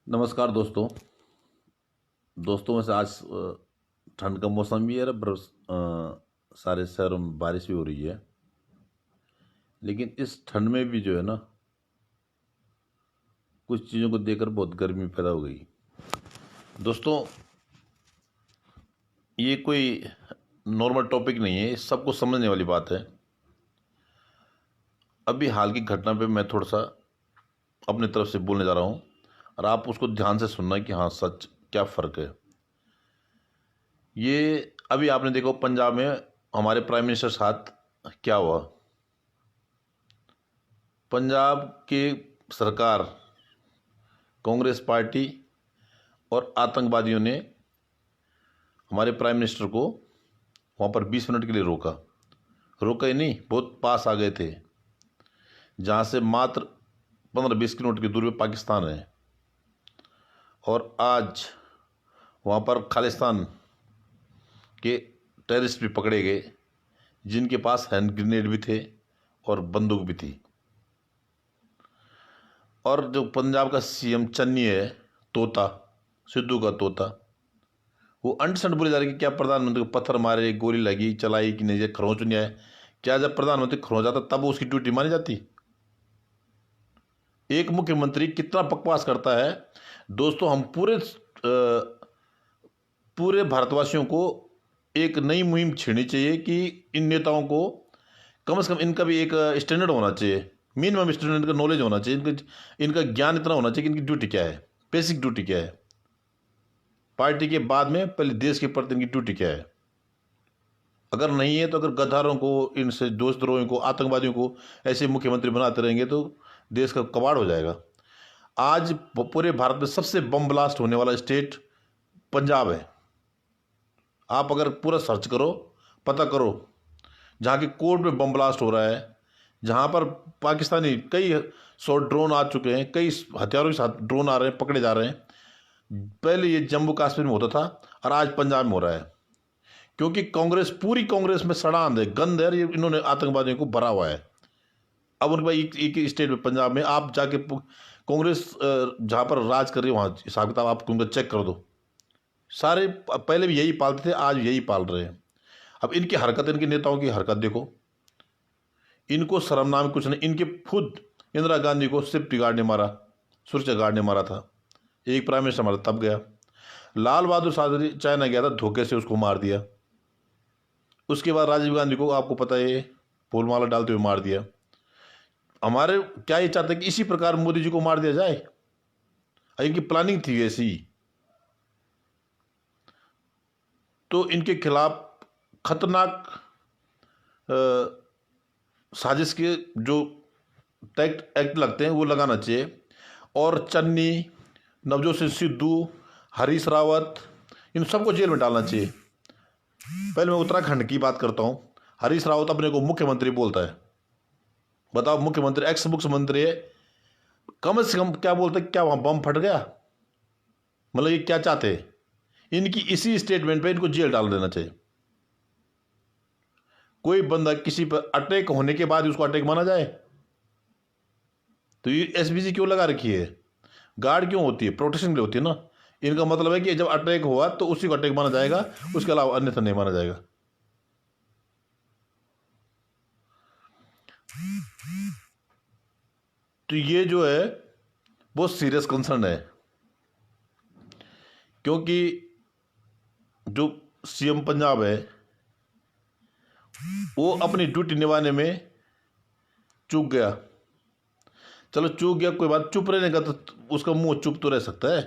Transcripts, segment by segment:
नमस्कार दोस्तों। वैसे आज ठंड का मौसम भी है और सारे शहरों में बारिश भी हो रही है। लेकिन इस ठंड में भी जो है ना, कुछ चीज़ों को देखकर बहुत गर्मी पैदा हो गई। दोस्तों, ये कोई नॉर्मल टॉपिक नहीं है, सबको समझने वाली बात है। अभी हाल की घटना पे मैं थोड़ा सा अपनी तरफ से बोलने जा रहा हूँ और आप उसको ध्यान से सुनना कि हाँ, सच क्या फ़र्क है। ये अभी आपने देखो पंजाब में हमारे प्राइम मिनिस्टर साथ क्या हुआ। पंजाब के सरकार, कांग्रेस पार्टी और आतंकवादियों ने हमारे प्राइम मिनिस्टर को वहाँ पर 20 मिनट के लिए रोका ही नहीं, बहुत पास आ गए थे, जहाँ से मात्र 15-20 किलोमीटर की दूरी पे पाकिस्तान है। और आज वहाँ पर खालिस्तान के टेररिस्ट भी पकड़े गए, जिनके पास हैंड ग्रेनेड भी थे और बंदूक भी थी। और जो पंजाब का सीएम चन्नी है, तोता, सिद्धू का तोता, वो अंट बोले जा रहे कि क्या प्रधानमंत्री को पत्थर मारे, गोली लगी, चलाई कि नहीं, खरोंच नहीं आए क्या? जब प्रधानमंत्री खरोंच आता तब उसकी ड्यूटी मानी जाती? एक मुख्यमंत्री कितना बकवास करता है। दोस्तों, हम पूरे भारतवासियों को एक नई मुहिम छेड़नी चाहिए कि इन नेताओं को कम से कम इनका भी एक स्टैंडर्ड होना चाहिए, मिनिमम स्टूडेंट का नॉलेज होना चाहिए, इनका ज्ञान इतना होना चाहिए कि इनकी ड्यूटी क्या है, बेसिक ड्यूटी क्या है। पार्टी के बाद में पहले देश के प्रति इनकी ड्यूटी क्या है। अगर नहीं है तो अगर गद्दारों को, इनसे दोस्तद्रोहियों को, आतंकवादियों को ऐसे मुख्यमंत्री बनाते रहेंगे तो देश का कबाड़ हो जाएगा। आज पूरे भारत में सबसे बम ब्लास्ट होने वाला स्टेट पंजाब है। आप अगर पूरा सर्च करो, पता करो, जहाँ की कोर्ट में बम ब्लास्ट हो रहा है, जहाँ पर पाकिस्तानी कई 100 ड्रोन आ चुके हैं, कई हथियारों के साथ ड्रोन आ रहे हैं, पकड़े जा रहे हैं। पहले ये जम्मू कश्मीर में होता था और आज पंजाब में हो रहा है, क्योंकि कांग्रेस, पूरी कांग्रेस में सड़ांध है, गंद है, ये इन्होंने आतंकवादियों को भरा हुआ है। अब उनके पास एक स्टेट में, पंजाब में आप जाके कांग्रेस जहाँ पर राज कर रही है, वहाँ हिसाब किताब आप उनका चेक कर दो। सारे पहले भी यही पालते थे, आज भी यही पाल रहे हैं। अब इनकी हरकत, इनके नेताओं की हरकत देखो, इनको शर्म नाम कुछ नहीं। इनके खुद इंदिरा गांधी को सिक्योरिटी गार्ड ने मारा, सुरक्षा गार्ड ने मारा था। एक प्राइम मिनिस्टर हमारा तब गया। लाल बहादुर शास्त्री चाइना गया था, धोखे से उसको मार दिया। उसके बाद राजीव गांधी को आपको पता है फूलमाला डालते हुए मार दिया। हमारे क्या ये चाहते हैं कि इसी प्रकार मोदी जी को मार दिया जाए? इनकी प्लानिंग थी ऐसी। तो इनके खिलाफ खतरनाक साजिश के जो एक्ट लगते हैं वो लगाना चाहिए। और चन्नी, नवजोत सिंह सिद्धू, हरीश रावत, इन सबको जेल में डालना चाहिए। पहले मैं उत्तराखंड की बात करता हूँ। हरीश रावत अपने को मुख्यमंत्री बोलता है। बताओ, मुख्यमंत्री, एक्स मुख्यमंत्री है, कम से कम क्या बोलते, क्या वहाँ बम फट गया? मतलब ये क्या चाहते हैं? इनकी इसी स्टेटमेंट पे इनको जेल डाल देना चाहिए। कोई बंदा किसी पर अटैक होने के बाद उसको अटैक माना जाए? तो ये एसबीसी क्यों लगा रखी है? गार्ड क्यों होती है? प्रोटेक्शन के लिए होती है ना। इनका मतलब है कि जब अटैक हुआ तो उसी को अटैक माना जाएगा, उसके अलावा अन्यथा नहीं माना जाएगा। तो ये जो है बहुत सीरियस कंसर्न है, क्योंकि जो सीएम पंजाब है वो अपनी ड्यूटी निभाने में चूक गया। चलो चूक गया, कोई बात, चुप रहने का तो उसका मुंह चुप तो रह सकता है,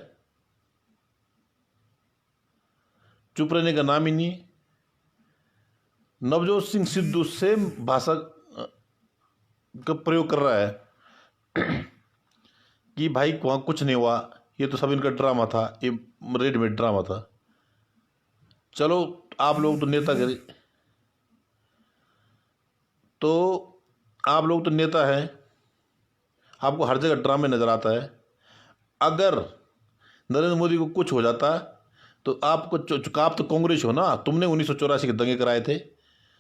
चुप रहने का नाम ही नहीं। नवजोत सिंह सिद्धू सेम भाषा का प्रयोग कर रहा है कि भाई वहाँ कुछ नहीं हुआ, ये तो सब इनका ड्रामा था, ये रेडीमेड ड्रामा था। चलो आप लोग तो नेता करे, तो आप लोग तो नेता हैं, आपको हर जगह ड्रामे नज़र आता है। अगर नरेंद्र मोदी को कुछ हो जाता तो आपको आप तो कांग्रेस हो ना, तुमने 1984 के दंगे कराए थे,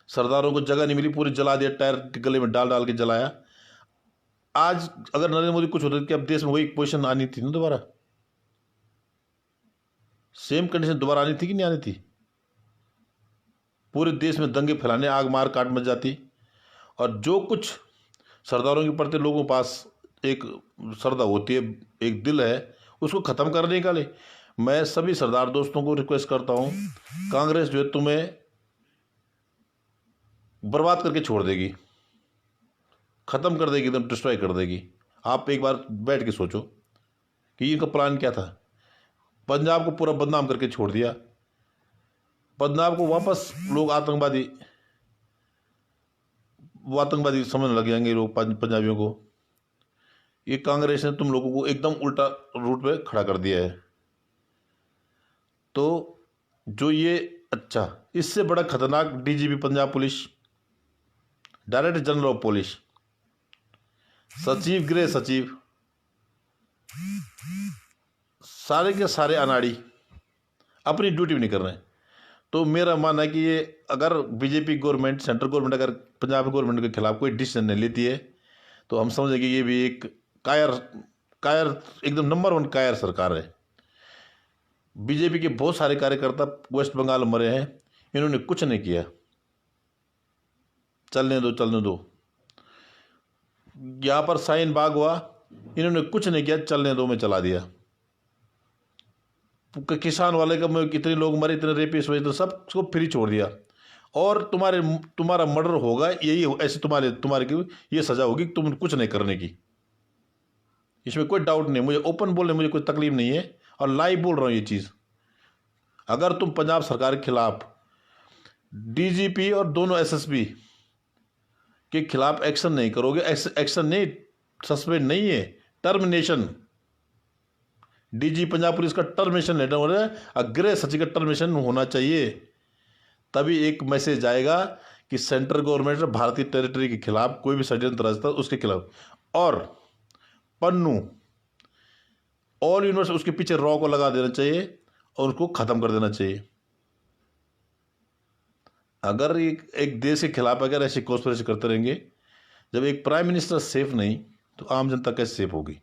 सरदारों को जगह नहीं मिली, पूरी जला दिया, टायर के गले में डाल डाल के जलाया। आज अगर नरेंद्र मोदी कुछ होता तो क्या देश में वही पोजीशन आनी थी ना दोबारा? सेम कंडीशन दोबारा आनी थी कि नहीं आनी थी? पूरे देश में दंगे फैलाने, आग मार काट मच जाती। और जो कुछ सरदारों के प्रति लोगों के पास एक श्रद्धा होती है, एक दिल है, उसको ख़त्म करने का लिए मैं सभी सरदार दोस्तों को रिक्वेस्ट करता हूँ, कांग्रेस जो है तुम्हें बर्बाद करके छोड़ देगी, ख़त्म कर देगी, एकदम डिस्ट्रॉय कर देगी। आप एक बार बैठ के सोचो कि इनका प्लान क्या था। पंजाब को पूरा बदनाम करके छोड़ दिया, पंजाब को वापस लोग आतंकवादी आतंकवादी समझने लग जाएंगे लोग पंजाबियों को। ये कांग्रेस ने तुम लोगों को एकदम उल्टा रूट पे खड़ा कर दिया है। तो जो ये अच्छा, इससे बड़ा खतरनाक DGP Punjab police, director general of police, सचिव, गृह सचिव, सारे के सारे अनाड़ी अपनी ड्यूटी भी नहीं कर रहे हैं। तो मेरा मानना है कि ये अगर बीजेपी गवर्नमेंट, सेंट्रल गवर्नमेंट अगर पंजाब गवर्नमेंट के खिलाफ कोई डिसीजन नहीं लेती है तो हम समझेंगे ये भी एक कायर एकदम नंबर 1 कायर सरकार है। बीजेपी के बहुत सारे कार्यकर्ता वेस्ट बंगाल मरे हैं, इन्होंने कुछ नहीं किया। चलने दो। यहाँ पर शाहीन बाग हुआ, इन्होंने कुछ नहीं किया, चलने दो में चला दिया। किसान वाले का कितने लोग मरे, इतने रेपिस्ट हुए, तो सबको फ्री छोड़ दिया। और तुम्हारा मर्डर होगा, यही ऐसे तुम्हारे की ये सज़ा होगी कि तुम कुछ नहीं करने की। इसमें कोई डाउट नहीं, मुझे ओपन बोलने मुझे कोई तकलीफ नहीं है और लाइव बोल रहा हूँ ये चीज़। अगर तुम पंजाब सरकार के खिलाफ, डीजीपी और दोनों एसएसपी के खिलाफ एक्शन नहीं करोगे, एक्शन नहीं, सस्पेंड नहीं है, टर्मिनेशन, डीजी पंजाब पुलिस का टर्मिनेशन लेटर हो रहा है, गृह सचिव का टर्मिनेशन होना चाहिए। तभी एक मैसेज आएगा कि सेंट्रल गवर्नमेंट भारतीय टेरिटरी के खिलाफ कोई भी षड्यंत्र रचता है उसके खिलाफ। और पन्नू ऑल यूनिवर्स उसके पीछे रॉ को लगा देना चाहिए और उसको ख़त्म कर देना चाहिए। अगर एक देश के खिलाफ अगर ऐसी कॉन्स्पिरेसी करते रहेंगे, जब एक प्राइम मिनिस्टर सेफ नहीं तो आम जनता कैसे सेफ होगी?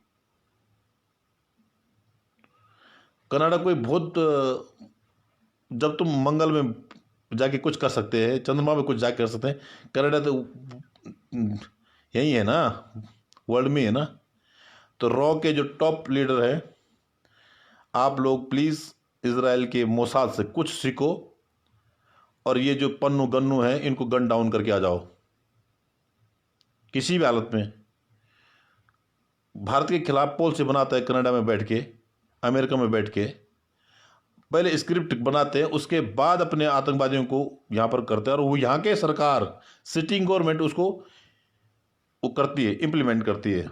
कनाडा कोई बहुत, जब तुम मंगल में जाके कुछ कर सकते हैं, चंद्रमा में कुछ जाके कर सकते हैं, कनाडा तो यही है ना, वर्ल्ड में है ना। तो रॉ के जो टॉप लीडर है, आप लोग प्लीज़ इजराइल के मोसाद से कुछ सीखो और ये जो पन्नू गन्नू है इनको गन डाउन करके आ जाओ। किसी भी हालत में भारत के खिलाफ पॉलिसी बनाता है कनाडा में बैठ के, अमेरिका में बैठ के, पहले स्क्रिप्ट बनाते हैं, उसके बाद अपने आतंकवादियों को यहाँ पर करते हैं और वो यहाँ के सरकार, सिटिंग गवर्नमेंट उसको वो करती है, इम्प्लीमेंट करती है।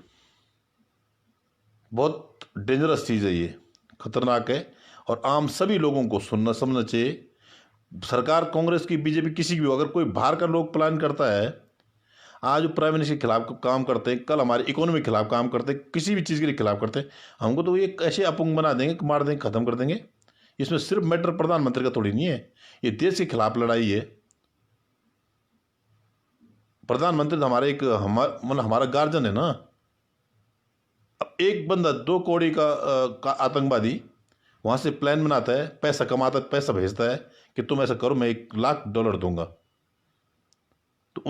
बहुत डेंजरस चीज़ है ये, खतरनाक है और आम सभी लोगों को सुनना समझना चाहिए। सरकार, कांग्रेस की, बीजेपी, किसी की भी, अगर कोई बाहर का लोग प्लान करता है, आज प्राइम मिनिस्टर के खिलाफ काम करते हैं, कल हमारी इकोनॉमी के खिलाफ काम करते हैं, किसी भी चीज़ के लिए खिलाफ करते हैं, हमको तो ये ऐसे अपंग बना देंगे, मार देंगे, ख़त्म कर देंगे। इसमें सिर्फ मैटर प्रधानमंत्री का थोड़ी नहीं है, ये देश के खिलाफ लड़ाई है। प्रधानमंत्री तो हमारे मतलब हमारा गार्जियन है ना। अब एक बंदा 2 करोड़ का आतंकवादी वहाँ से प्लान बनाता है, पैसा कमाता है, पैसा भेजता है कि तुम ऐसा करो, मैं $1,00,000 दूंगा। तो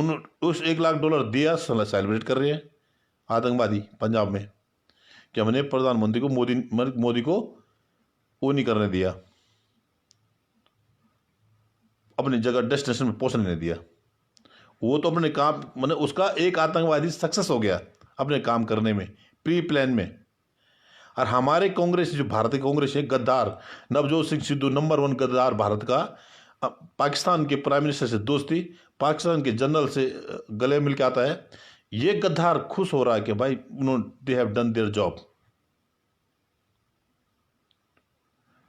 उस $1,00,000 दिया, सेलिब्रेट कर रहे हैं आतंकवादी पंजाब में कि हमने प्रधानमंत्री को, मोदी को वो नहीं करने दिया, अपनी जगह डेस्टिनेशन में पहुंचने नहीं दिया। वो तो अपने काम, मैंने उसका एक आतंकवादी सक्सेस हो गया अपने काम करने में, प्री प्लान में। और हमारे कांग्रेस, जो भारतीय कांग्रेस है, गद्दार नवजोत सिंह सिद्धू, नंबर 1 गद्दार भारत का, पाकिस्तान के प्राइम मिनिस्टर से दोस्ती, पाकिस्तान के जनरल से गले मिल के आता है। ये गद्दार खुश हो रहा है कि भाई they have done their job.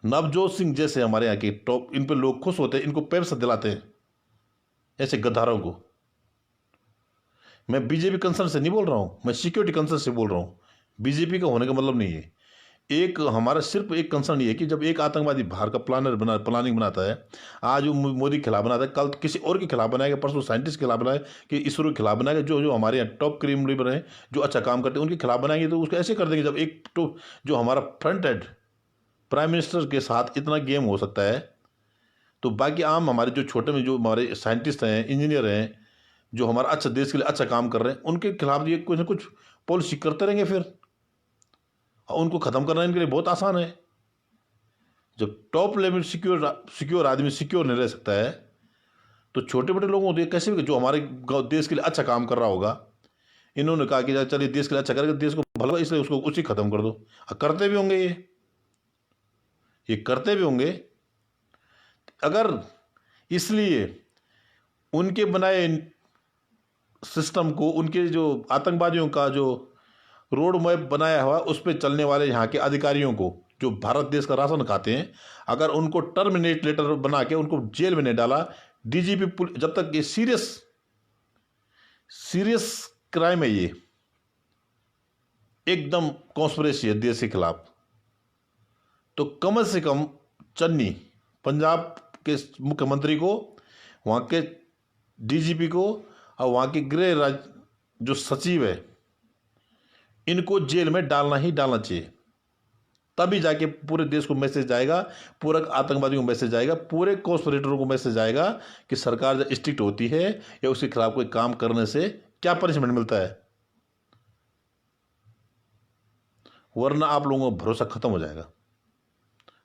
Navjot Singh जैसे हमारे यहाँ के टॉप, इन पे लोग खुश होते हैं, इनको पैसा दिलाते हैं, ऐसे गद्दारों को। मैं बीजेपी कंसर्न से नहीं बोल रहा हूँ, मैं सिक्योरिटी कंसर्न से बोल रहा हूँ। बीजेपी का होने का मतलब नहीं है। एक हमारा सिर्फ एक कंसर्न ये है कि जब एक आतंकवादी बाहर का प्लानिंग बनाता है, आज वो मोदी के खिलाफ बनाता है, कल किसी और के खिलाफ बनाएगा, परसों साइंटिस्ट के खिलाफ बनाएगा, कि इसरो के खिलाफ बनाएगा, जो हमारे यहाँ टॉप क्रीम लीडर हैं जो अच्छा काम करते हैं उनके खिलाफ बनाएंगे, तो उसको ऐसे कर देंगे। जब एक तो जो हमारा फ्रंट हेड प्राइम मिनिस्टर के साथ इतना गेम हो सकता है, तो बाकी आम हमारे जो छोटे में जो हमारे साइंटिस्ट हैं, इंजीनियर हैं, जो हमारा अच्छा देश के लिए अच्छा काम कर रहे हैं, उनके खिलाफ ये कुछ ना कुछ पॉलिसी करते रहेंगे फिर, और उनको ख़त्म करना इनके लिए बहुत आसान है। जब टॉप लेवल सिक्योर आदमी सिक्योर नहीं रह सकता है, तो छोटे बड़े लोगों को कैसे भी, जो हमारे देश के लिए अच्छा काम कर रहा होगा, इन्होंने कहा कि चलिए देश के लिए अच्छा करेगा, देश को भला, इसलिए उसको उसी खत्म कर दो। करते भी होंगे ये करते भी होंगे। अगर इसलिए उनके बनाए सिस्टम को, उनके जो आतंकवादियों का जो रोड मैप बनाया हुआ उस पर चलने वाले यहाँ के अधिकारियों को, जो भारत देश का राशन खाते हैं, अगर उनको टर्मिनेट लेटर बना के उनको जेल में नहीं डाला, डीजीपी, जब तक ये सीरियस क्राइम है, ये एकदम कॉन्स्पिरेसी है देश के खिलाफ, तो कम से कम चन्नी, पंजाब के मुख्यमंत्री को, वहाँ के डीजीपी को और वहाँ के गृह राज्य जो सचिव है, इनको जेल में डालना ही डालना चाहिए। तभी जाके पूरे देश को मैसेज जाएगा, पूरे आतंकवादियों को मैसेज जाएगा, पूरे कॉन्स्पिरेटरों को मैसेज जाएगा कि सरकार जब स्ट्रिक्ट होती है या उसके खिलाफ कोई काम करने से क्या पनिशमेंट मिलता है, वरना आप लोगों का भरोसा खत्म हो जाएगा।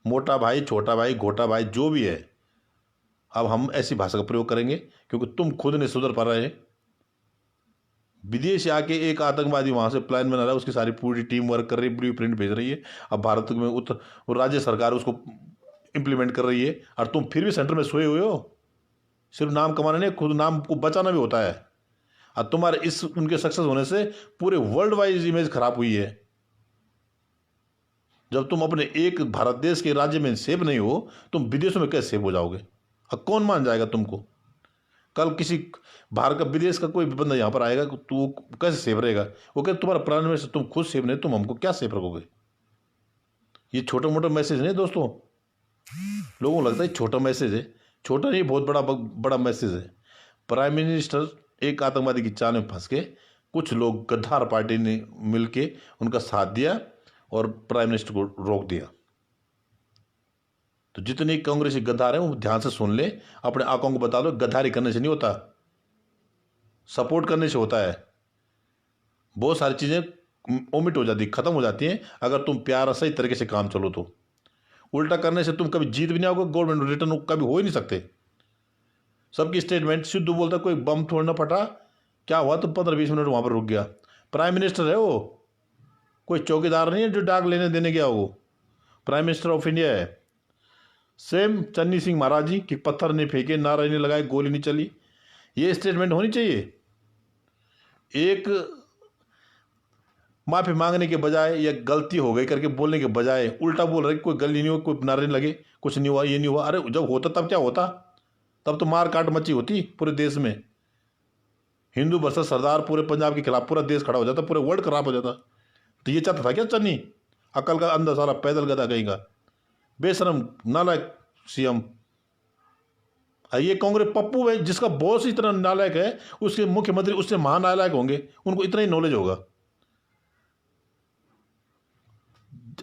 मोटा भाई, छोटा भाई, घोटा भाई, जो भी है, अब हम ऐसी भाषा का प्रयोग करेंगे क्योंकि तुम खुद नहीं सुधर पा रहे हैं। विदेश आके एक आतंकवादी वहाँ से प्लान बना रहा है, उसकी सारी पूरी टीम वर्क कर रही है, ब्लू प्रिंट भेज रही है, अब भारत में उत्तर राज्य सरकार उसको इम्प्लीमेंट कर रही है, और तुम फिर भी सेंटर में सोए हुए हो। सिर्फ नाम कमाना नहीं, खुद नाम को बचाना भी होता है। और तुम्हारे इस उनके सक्सेस होने से पूरे वर्ल्ड वाइज इमेज खराब हुई है। जब तुम अपने एक भारत देश के राज्य में सेफ नहीं हो, तुम विदेशों में कैसे सेफ हो जाओगे? और कौन मान जाएगा तुमको? कल किसी बाहर का, विदेश का कोई भी बंदा यहाँ पर आएगा तो कैसे सेफ रहेगा? वो कहते तुम्हारा प्राण में से तुम खुद सेफ नहीं, तुम हमको क्या सेफ रखोगे? ये छोटा मोटा मैसेज नहीं दोस्तों, लोगों को लगता है छोटा मैसेज है, छोटा नहीं, बहुत बड़ा बड़ा मैसेज है। प्राइम मिनिस्टर एक आतंकवादी की चाल में फंस के, कुछ लोग गद्दार पार्टी ने मिलके उनका साथ दिया और प्राइम मिनिस्टर को रोक दिया। तो जितने कांग्रेसी गद्दार हैं वो ध्यान से सुन ले, अपने आंखों को बता दो, गद्दारी करने से नहीं होता, सपोर्ट करने से होता है। बहुत सारी चीज़ें ओमिट हो जाती, खत्म हो जाती हैं अगर तुम प्यार सही तरीके से काम चलो तो। उल्टा करने से तुम कभी जीत भी नहीं आओगे, गवर्नमेंट रिटर्न कभी हो ही नहीं सकते। सबकी स्टेटमेंट, सिद्धू बोलता कोई बम थोड़ा ना फटा, क्या हुआ तो 15-20 मिनट वहाँ पर रुक गया। प्राइम मिनिस्टर है वो, कोई चौकीदार नहीं है जो डाक लेने देने गया वो, प्राइम मिनिस्टर ऑफ इंडिया है। सेम चन्नी सिंह महाराज जी कि पत्थर नहीं फेंके, नारा नहीं लगाए, गोली नहीं चली, ये स्टेटमेंट होनी चाहिए। एक माफ़ी मांगने के बजाय या गलती हो गई करके बोलने के बजाय उल्टा बोल रहे, कोई गलती नहीं हुई, कोई नारे नहीं लगे, कुछ नहीं हुआ, ये नहीं हुआ। अरे जब होता तब क्या होता? तब तो मार काट मची होती पूरे देश में, हिंदू वर्सेस सरदार पूरे पंजाब के खिलाफ पूरा देश खड़ा हो जाता, पूरे वर्ल्ड खराब हो जाता। तो ये चाहता था क्या चन्नी? अकल का अंदर सारा पैदल गधा कहीं का, बेशरम नालायक सीएम। ये कांग्रेस पप्पू है जिसका बॉस इतना नालायक है, उसके मुख्यमंत्री उससे महानालायक होंगे, उनको इतना ही नॉलेज होगा।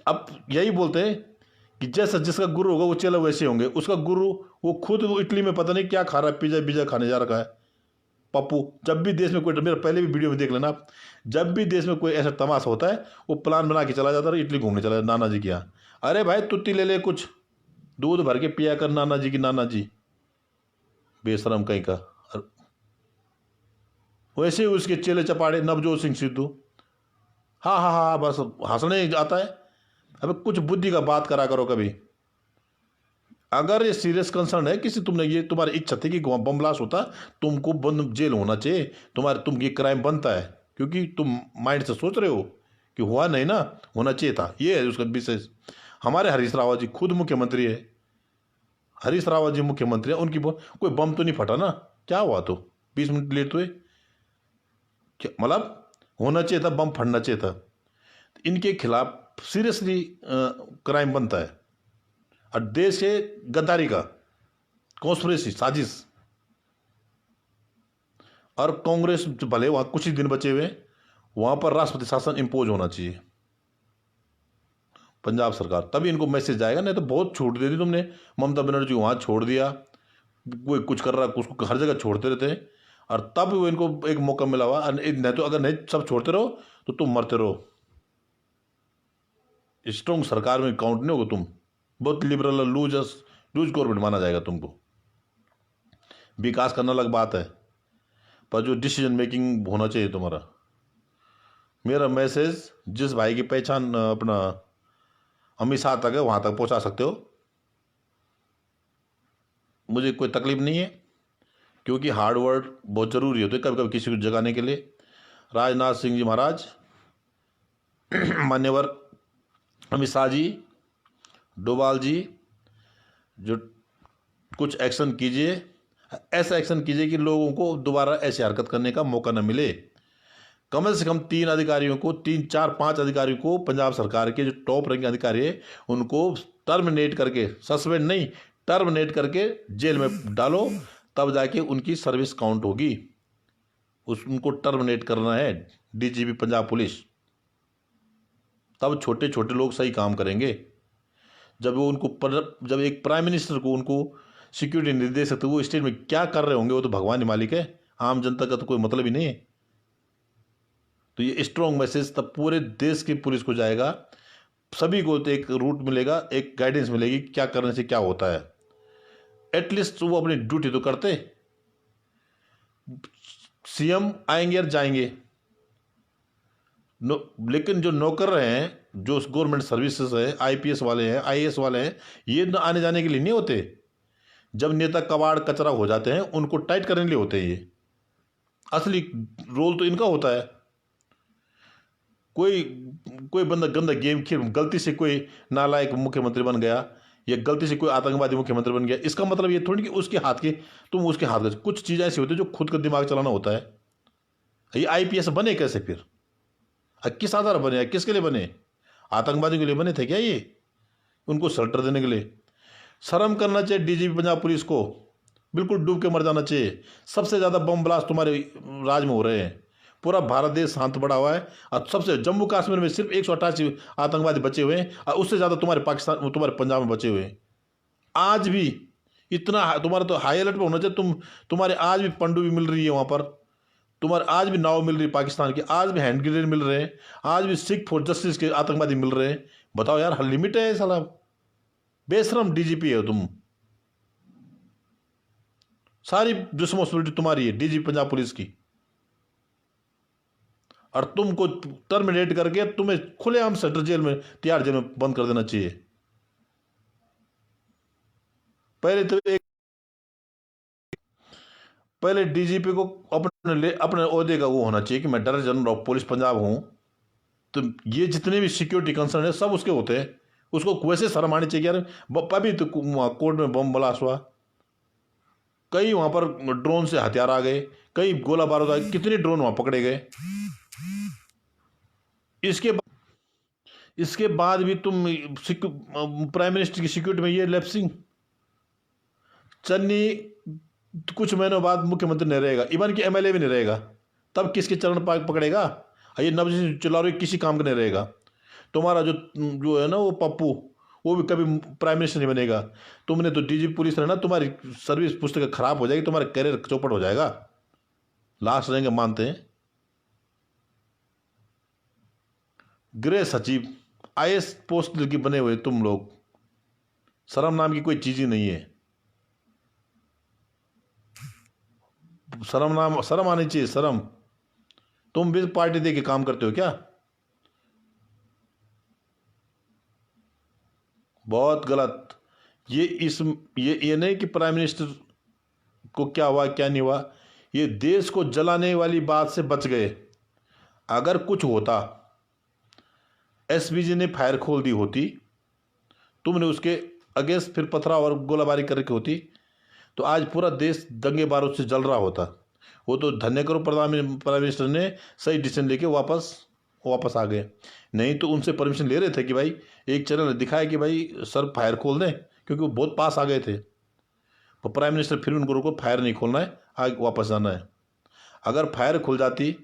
अब यही बोलते हैं कि जैसा जिसका गुरु होगा वो चेला वैसे होंगे। उसका गुरु वो खुद वो इटली में पता नहीं क्या खा रहा है, पिज्जा पिज्जा खाने जा रखा है पप्पू। जब भी देश में कोई, मेरा पहले भी वीडियो में देख लेना आप, जब भी देश में कोई ऐसा तमाशा होता है वो प्लान बना के चला जाता है, इटली घूमने चला नाना जी के यहाँ। अरे भाई तुत्ती ले ले, कुछ दूध भर के पिया कर नाना जी की, नाना जी बेशरम कहीं का। वैसे ही उसके चेले चपाड़े नवजोत सिंह सिद्धू, हाँ हाँ हाँ बस हंसने आता है। अबे कुछ बुद्धि का बात करा करो कभी। अगर ये सीरियस कंसर्न है किसी, तुमने ये तुम्हारी इच्छा थी कि बम ब्लास्ट होता, तुमको बंद जेल होना चाहिए, तुम ये क्राइम बनता है क्योंकि तुम माइंड से सोच रहे हो कि हुआ नहीं ना, होना चाहिए था। ये है उसका विशेष। हमारे हरीश रावत जी खुद मुख्यमंत्री है, हरीश रावत जी मुख्यमंत्री है, उनकी कोई बम तो नहीं फटा ना, क्या हुआ? तो 20 मिनट लेट हुए, मतलब होना चाहिए था, बम फटना चाहिए था। इनके खिलाफ सीरियसली क्राइम बनता है। और देश के गद्दारी का कॉन्स्पिरेसी साजिश। और कांग्रेस भले वहाँ कुछ ही दिन बचे हुए, वहाँ पर राष्ट्रपति शासन इम्पोज होना चाहिए, पंजाब सरकार, तभी इनको मैसेज जाएगा। नहीं तो बहुत छूट दे दी तुमने, ममता बनर्जी को वहाँ छोड़ दिया, कोई कुछ कर रहा उसको हर जगह छोड़ते रहते हैं, और तब वो इनको एक मौका मिला हुआ। नहीं तो अगर नहीं सब छोड़ते रहो तो तुम मरते रहो। स्ट्रॉन्ग सरकार में काउंट नहीं होगा तुम, बहुत लिबरल लूज गवर्नमेंट माना जाएगा तुमको। विकास करना अलग बात है, पर जो डिसीजन मेकिंग होना चाहिए तुम्हारा। मेरा मैसेज जिस भाई की पहचान अपना अमित शाह तक है वहाँ तक पहुँचा सकते हो, मुझे कोई तकलीफ नहीं है, क्योंकि हार्ड वर्क बहुत ज़रूरी होते है कभी कभी किसी को जगाने के लिए। राजनाथ सिंह जी महाराज, मान्यवर अमित शाह जी, डोभाल जी, जो कुछ एक्शन कीजिए, ऐसा एक्शन कीजिए कि लोगों को दोबारा ऐसी हरकत करने का मौका न मिले। कम से कम 3 अधिकारियों को, 3 4 5 अधिकारियों को, पंजाब सरकार के जो टॉप रैंक अधिकारी है उनको टर्मिनेट करके, सस्पेंड नहीं टर्मिनेट करके जेल में डालो, तब जाके उनकी सर्विस काउंट होगी। उनको टर्मिनेट करना है डीजीपी पंजाब पुलिस, तब छोटे छोटे लोग सही काम करेंगे। जब वो जब एक प्राइम मिनिस्टर को उनको सिक्योरिटी नहीं दे सकते, वो स्टेट में क्या कर रहे होंगे वो तो भगवान ही मालिक है, आम जनता का तो कोई मतलब ही नहीं है। तो ये स्ट्रॉन्ग मैसेज तब पूरे देश की पुलिस को जाएगा, सभी को तो एक रूट मिलेगा, एक गाइडेंस मिलेगी क्या करने से क्या होता है। एटलीस्ट वो अपनी ड्यूटी तो करते। सीएम आएंगे और जाएंगे, लेकिन जो नौकर रहे हैं, जो गवर्नमेंट सर्विसेज है, आईपीएस वाले हैं, आईएएस वाले हैं, ये आने जाने के लिए नहीं होते। जब नेता कबाड़ कचरा हो जाते हैं उनको टाइट करने के लिए होते हैं। ये असली रोल तो इनका होता है। कोई बंदा गंदा गेम खेल, गलती से कोई नालायक मुख्यमंत्री बन गया या गलती से कोई आतंकवादी मुख्यमंत्री बन गया, इसका मतलब ये थोड़ी कि उसके हाथ के, तुम उसके हाथ के। कुछ चीज़ें ऐसी होती है जो खुद का दिमाग चलाना होता है। ये आईपीएस बने कैसे फिर, किस आधार बने, किसके लिए बने? आतंकवादियों के लिए बने थे क्या ये, उनको सल्टर देने के लिए? शर्म करना चाहिए डीजीपी पंजाब पुलिस को, बिल्कुल डूब के मर जाना चाहिए। सबसे ज़्यादा बम ब्लास्ट तुम्हारे राज में हो रहे हैं, पूरा भारत देश शांत पड़ा हुआ है, और सबसे जम्मू कश्मीर में सिर्फ 188 आतंकवादी बचे हुए हैं, और उससे ज़्यादा तुम्हारे पाकिस्तान, तुम्हारे पंजाब में बचे हुए हैं। आज भी इतना तुम्हारा तो हाई अलर्ट पर होना चाहिए। तुम्हारे आज भी पनडुब्बी मिल रही है वहाँ पर, तुम्हारे आज भी नाव मिल रही है पाकिस्तान की, आज भी हैंड ग्रेनेड मिल रहे हैं, आज भी सिख फॉर जस्टिस के आतंकवादी मिल रहे हैं। बताओ यार, हर लिमिट है साला, बेशरम डीजीपी है तुम। सारी रिस्पॉन्सिबिलिटी तुम्हारी है डीजीपी पंजाब पुलिस की, और तुमको टर्मिनेट करके तुम्हें खुलेआम सेंट्रल जेल में, तिहाड़ जेल में बंद कर देना चाहिए। पहले डीजीपी को अपने ओहदे का वो होना चाहिए कि मैं director general of police Punjab हूं, तो ये जितने भी सिक्योरिटी कंसर्न है सब उसके होते हैं। उसको वैसे शर्म आनी चाहिए यार। अभी तो कोर्ट में बम ब्लास्ट हुआ, कई वहां पर ड्रोन से हथियार आ गए, कई गोला बारूद आ गए, कितने ड्रोन वहां पकड़े गए। इसके बाद भी तुम प्राइम मिनिस्टर की सिक्योरिटी में ये लैप्सिंग। चन्नी कुछ महीनों बाद मुख्यमंत्री नहीं रहेगा, इवन कि एमएलए भी नहीं रहेगा, तब किसके चरण पकड़ेगा? ये नवजीत चिल्लारू किसी काम का नहीं रहेगा। तुम्हारा जो है ना वो पप्पू, वो भी कभी प्राइम मिनिस्टर नहीं बनेगा। तुमने तो डीजीपी पुलिस रहना, तुम्हारी सर्विस पुस्तक खराब हो जाएगी, तुम्हारा करियर चौपट हो जाएगा। लास्ट रहेंगे मानते हैं। गृह सचिव आईएएस पोस्ट की बने हुए तुम लोग, शर्म नाम की कोई चीज ही नहीं है। शर्म आनी चाहिए, शर्म। तुम भी पार्टी दे के काम करते हो क्या? बहुत गलत। ये नहीं कि प्राइम मिनिस्टर को क्या हुआ क्या नहीं हुआ, ये देश को जलाने वाली बात से बच गए। अगर कुछ होता, एसपीजी ने फायर खोल दी होती, तुमने उसके अगेंस्ट फिर पथराव और गोलाबारी करके होती, तो आज पूरा देश दंगे बारूद से जल रहा होता। वो तो धन्य करो प्राइम मिनिस्टर ने सही डिसीजन लेके वापस आ गए। नहीं तो उनसे परमिशन ले रहे थे कि भाई, एक चैनल ने दिखाया कि भाई सर फायर खोल दें, क्योंकि वो बहुत पास आ गए थे। तो प्राइम मिनिस्टर फिर उनको रोको, फायर नहीं खोलना है, आगे वापस जाना है। अगर फायर खुल जाती,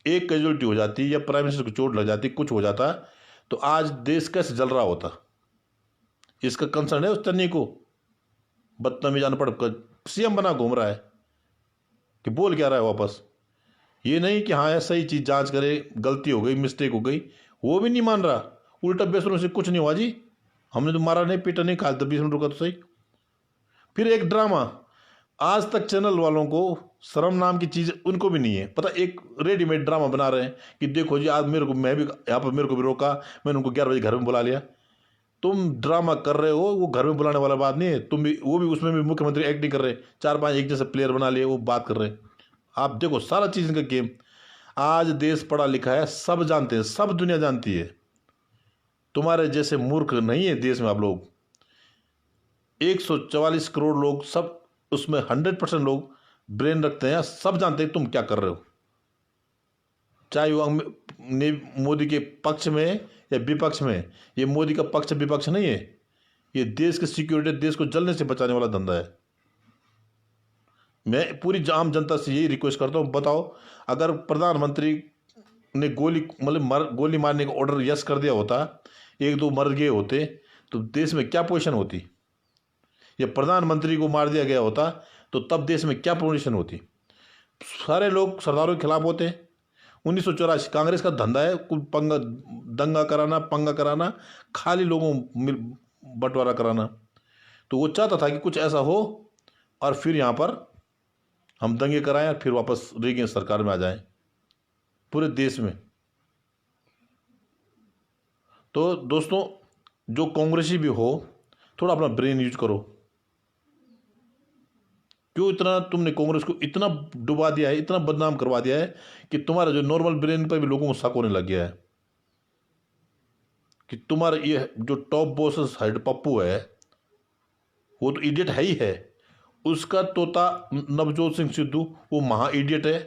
एक कैजुअलिटी हो जाती या प्राइम मिनिस्टर को चोट लग जाती, कुछ हो जाता, तो आज देश कैसे जल रहा होता। इसका कंसर्न है उस चन्नी को, बदतमीज अनपढ़ सीएम बना घूम रहा है कि बोल क्या रहा है वापस। ये नहीं कि हाँ सही चीज जांच करे, गलती हो गई, मिस्टेक हो गई, वो भी नहीं मान रहा। उल्टा बेसरों से कुछ नहीं हुआ जी, हमने तो मारा नहीं, पीटा नहीं, खा 20 मिनट रुका तो सही। फिर एक ड्रामा, आज तक चैनल वालों को शर्म नाम की चीज उनको भी नहीं है पता। एक रेडीमेड ड्रामा बना रहे हैं कि देखो जी आज मेरे को, मैं भी यहाँ पर, मेरे को भी रोका, मैंने उनको 11 बजे घर में बुला लिया। तुम ड्रामा कर रहे हो, वो घर में बुलाने वाला बात नहीं है। तुम भी, वो भी उसमें भी मुख्यमंत्री एक्टिंग कर रहे हैं, 4-5 एक जैसे प्लेयर बना लिए, वो बात कर रहे हैं। आप देखो सारा चीज इनका गेम। आज देश पढ़ा लिखा है, सब जानते हैं, सब दुनिया जानती है। तुम्हारे जैसे मूर्ख नहीं है देश में आप लोग। 144 करोड़ लोग, सब उसमें 100% लोग ब्रेन रखते हैं, सब जानते हैं तुम क्या कर रहे हो। चाहे वो मोदी के पक्ष में या विपक्ष में। ये मोदी का पक्ष विपक्ष नहीं है, ये देश की सिक्योरिटी, देश को जलने से बचाने वाला धंधा है। मैं पूरी आम जनता से यही रिक्वेस्ट करता हूँ, बताओ अगर प्रधानमंत्री ने गोली मारने का ऑर्डर यस कर दिया होता, 1-2 मर गए होते, तो देश में क्या पोजीशन होती। ये प्रधानमंत्री को मार दिया गया होता तो तब देश में क्या पोजीशन होती। सारे लोग सरदारों के खिलाफ होते। 1984 कांग्रेस का धंधा है, कुल दंगा कराना, पंगा कराना, खाली लोगों बंटवारा कराना। तो वो चाहता था कि कुछ ऐसा हो और फिर यहाँ पर हम दंगे कराएं और फिर वापस रीगेन सरकार में आ जाएं पूरे देश में। तो दोस्तों, जो कांग्रेसी भी हो, थोड़ा अपना ब्रेन यूज करो। क्यों इतना तुमने कांग्रेस को इतना डुबा दिया है, इतना बदनाम करवा दिया है कि तुम्हारा जो नॉर्मल ब्रेन पर भी लोगों को शक होने लग गया है कि तुम्हारा ये जो टॉप बॉस हेड पप्पू है, वो तो इडियट है ही है। उसका तोता नवजोत सिंह सिद्धू, वो महा इडियट है।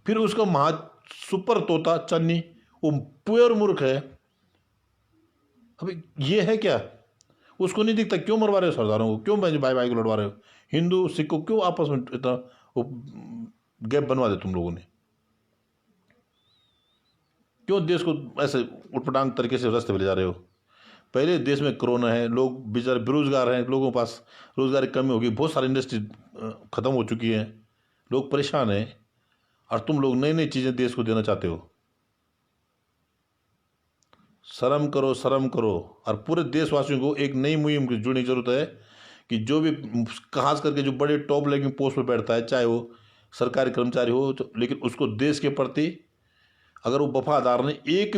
फिर उसका महा सुपर तोता चन्नी, वो प्योर मूर्ख है। अभी ये है क्या? उसको नहीं दिखता? क्यों मरवा रहे हो सरदारों को? क्यों भाई भाई को लड़वा रहे हो? हिंदू सिख को क्यों आपस में इतना गैप बनवा दे तुम लोगों ने? क्यों देश को ऐसे उटपटांग तरीके से रास्ते पे ले जा रहे हो? पहले देश में कोरोना है, लोग बेचारे बेरोजगार हैं, लोगों के पास रोजगार की कमी होगी, बहुत सारी इंडस्ट्री खत्म हो चुकी हैं, लोग परेशान हैं, और तुम लोग नई नई चीजें देश को देना चाहते हो। शर्म करो, शर्म करो। और पूरे देशवासियों को एक नई मुहिम की जुड़ने की जरूरत है कि जो भी खास करके जो बड़े टॉप लेवल पोस्ट पर बैठता है, चाहे वो सरकारी कर्मचारी हो, तो लेकिन उसको देश के प्रति अगर वो वफादार नहीं, एक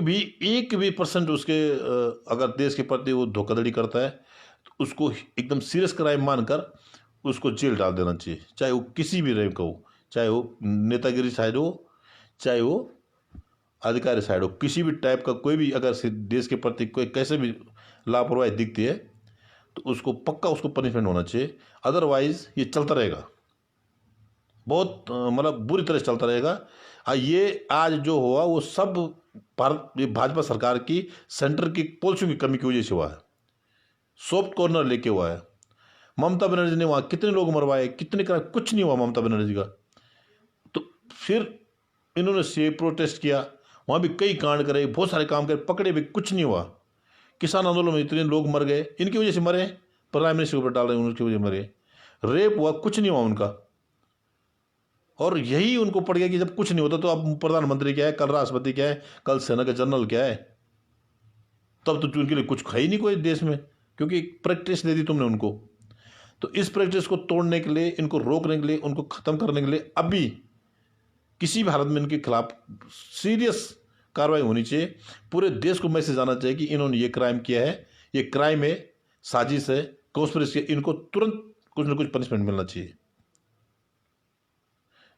भी परसेंट उसके अगर देश के प्रति वो धोखाधड़ी करता है, तो उसको एकदम सीरियस क्राइम मानकर उसको जेल डाल देना चाहिए, चाहे वो किसी भी रैंक का हो, चाहे वो नेतागिरी साइड हो, चाहे वो अधिकारी साइड हो, किसी भी टाइप का कोई भी अगर देश के प्रति कोई कैसे भी लापरवाही दिखती है तो उसको पक्का उसको पनिशमेंट होना चाहिए। अदरवाइज ये चलता रहेगा, बहुत मतलब बुरी तरह से चलता रहेगा। ये आज जो हुआ वो सब ये भाजपा सरकार की सेंटर की पॉलिसियों की कमी की वजह से हुआ है, सॉफ्ट कॉर्नर लेके हुआ है। ममता बनर्जी ने वहाँ कितने लोग मरवाए, कितने करा, कुछ नहीं हुआ ममता बनर्जी का। तो फिर इन्होंने से प्रोटेस्ट किया, वहाँ भी कई कांड करे, बहुत सारे काम करे, पकड़े भी, कुछ नहीं हुआ। किसान आंदोलन में इतने लोग मर गए, इनकी वजह से मरे, प्राइम मिनिस्टर के ऊपर डाल रहे हैं, उनकी वजह से मरे। रेप हुआ, कुछ नहीं हुआ उनका। और यही उनको पड़ गया कि जब कुछ नहीं होता तो अब प्रधानमंत्री क्या है, कल राष्ट्रपति क्या है, कल सेना का जनरल क्या है, तब तो उनके लिए कुछ है ही नहीं कोई देश में, क्योंकि प्रैक्टिस दे दी तुमने उनको। तो इस प्रैक्टिस को तोड़ने के लिए, इनको रोकने के लिए, उनको खत्म करने के लिए अभी किसी भी हालत में इनके खिलाफ सीरियस कार्रवाई होनी चाहिए। पूरे देश को मैसेज आना चाहिए कि इन्होंने ये क्राइम किया है, ये क्राइम है, साजिश है, कॉन्स्पिरेसी है, इनको तुरंत कुछ ना कुछ पनिशमेंट मिलना चाहिए।